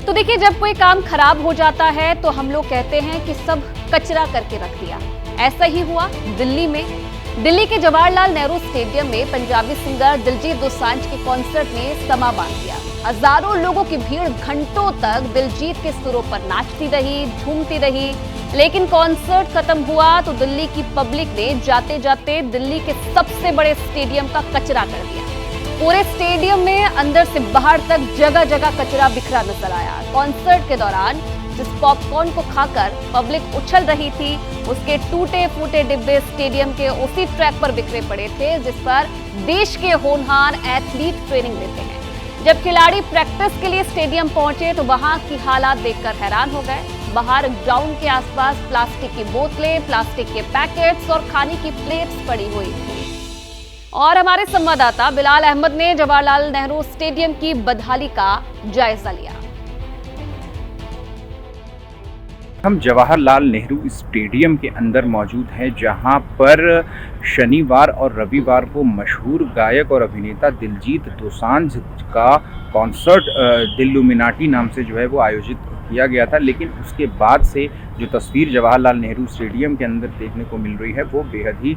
तो देखिए, जब कोई काम खराब हो जाता है तो हम लोग कहते हैं कि सब कचरा करके रख दिया। ऐसा ही हुआ दिल्ली में। दिल्ली के जवाहरलाल नेहरू स्टेडियम में पंजाबी सिंगर दिलजीत दोसांझ के कॉन्सर्ट ने समा बांध दिया। हजारों लोगों की भीड़ घंटों तक दिलजीत के सुरों पर नाचती रही, झूमती रही। लेकिन कॉन्सर्ट खत्म हुआ तो दिल्ली की पब्लिक ने जाते जाते दिल्ली के सबसे बड़े स्टेडियम का कचरा कर दिया। पूरे स्टेडियम में अंदर से बाहर तक जगह जगह कचरा बिखरा नजर आया। कॉन्सर्ट के दौरान जिस पॉपकॉर्न को खाकर पब्लिक उछल रही थी, उसके टूटे फूटे डिब्बे स्टेडियम के उसी ट्रैक पर बिखरे पड़े थे जिस पर देश के होनहार एथलीट ट्रेनिंग लेते हैं। जब खिलाड़ी प्रैक्टिस के लिए स्टेडियम पहुंचे तो वहां की हालात देखकर हैरान हो गए। बाहर ग्राउंड के आसपास प्लास्टिक की बोतलें, प्लास्टिक के पैकेट्स और खाने की प्लेट्स पड़ी हुई थी। और हमारे संवाददाता बिलाल अहमद ने जवाहरलाल नेहरू स्टेडियम की बदहाली का जायजा लिया। हम जवाहरलाल नेहरू स्टेडियम के अंदर मौजूद हैं, जहां पर शनिवार और रविवार को मशहूर गायक और अभिनेता दिलजीत दोसांझ का कॉन्सर्ट दिल्लुमिनाटी नाम से जो है वो आयोजित किया गया था। लेकिन उसके बाद से जो तस्वीर जवाहरलाल नेहरू स्टेडियम के अंदर देखने को मिल रही है वो बेहद ही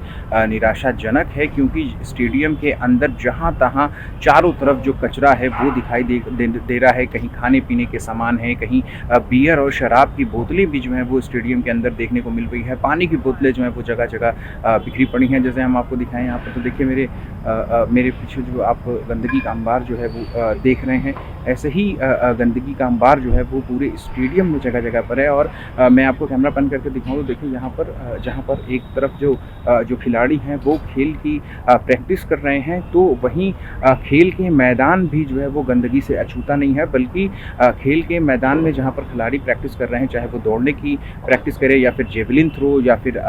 निराशाजनक है, क्योंकि स्टेडियम के अंदर जहां तहां चारों तरफ जो कचरा है वो दिखाई दे रहा है। कहीं खाने पीने के सामान है, कहीं बियर और शराब की बोतलें भी जो हैं वो स्टेडियम के अंदर देखने को मिल रही है। पानी की बोतलें जो हैं वो जगह जगह बिखरी पड़ी हैं। जैसे हम आपको दिखाएं यहाँ पर, तो देखिए मेरे पीछे जो आप गंदगी का अंबार जो है वो देख रहे हैं, ऐसे ही गंदगी का अंबार जो है वो पूरे स्टेडियम में जगह जगह पर है। और मैं आपको कैमरा बंद करके दिखाऊं तो देखिए यहाँ पर जहाँ पर एक तरफ जो खिलाड़ी हैं वो खेल की प्रैक्टिस कर रहे हैं, तो वहीं खेल के मैदान भी जो है वो गंदगी से अछूता नहीं है। बल्कि खेल के मैदान में जहाँ पर खिलाड़ी प्रैक्टिस कर रहे हैं, चाहे वो दौड़ने की प्रैक्टिस करे या फिर जेवलिन थ्रो या फिर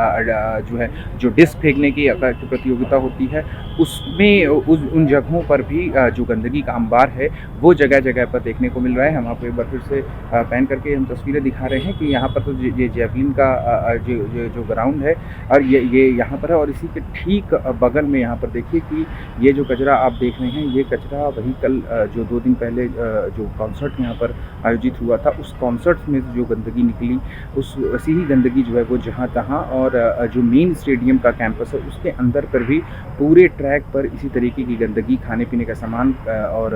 जो डिस्क फेंकने की प्रतियोगिता होती है, उसमें उन जगहों पर भी जो गंदगी का अंबार है वो जगह जगह पर देखने को मिल रहा है। हम आपको एक बार फिर से पैन करके हम तस्वीरें दिखा रहे हैं कि यहाँ पर तो ये जेवलिन का जो ग्राउंड है और ये यहाँ पर है। और इसी के ठीक बगल में यहाँ पर देखिए कि ये जो कचरा आप देख रहे हैं, ये कचरा वही कल जो 2 दिन पहले जो कॉन्सर्ट यहाँ पर आयोजित हुआ था, उस कॉन्सर्ट में जो गंदगी निकली, उसी ही गंदगी जो है वो जहाँ तहाँ और जो मेन स्टेडियम का कैंपस है उसके अंदर पर भी पूरे ट्रैक पर इसी तरीके की गंदगी, खाने पीने का सामान और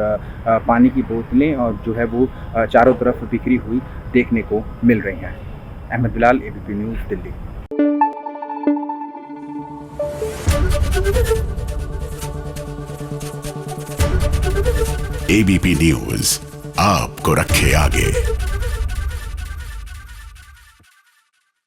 पानी की बोतलें और जो है वो चारों तरफ बिखरी हुई देखने को मिल रही हैं। अहमद बिलाल, एबीपी न्यूज़, दिल्ली। एबीपी न्यूज़ आपको रखे आगे।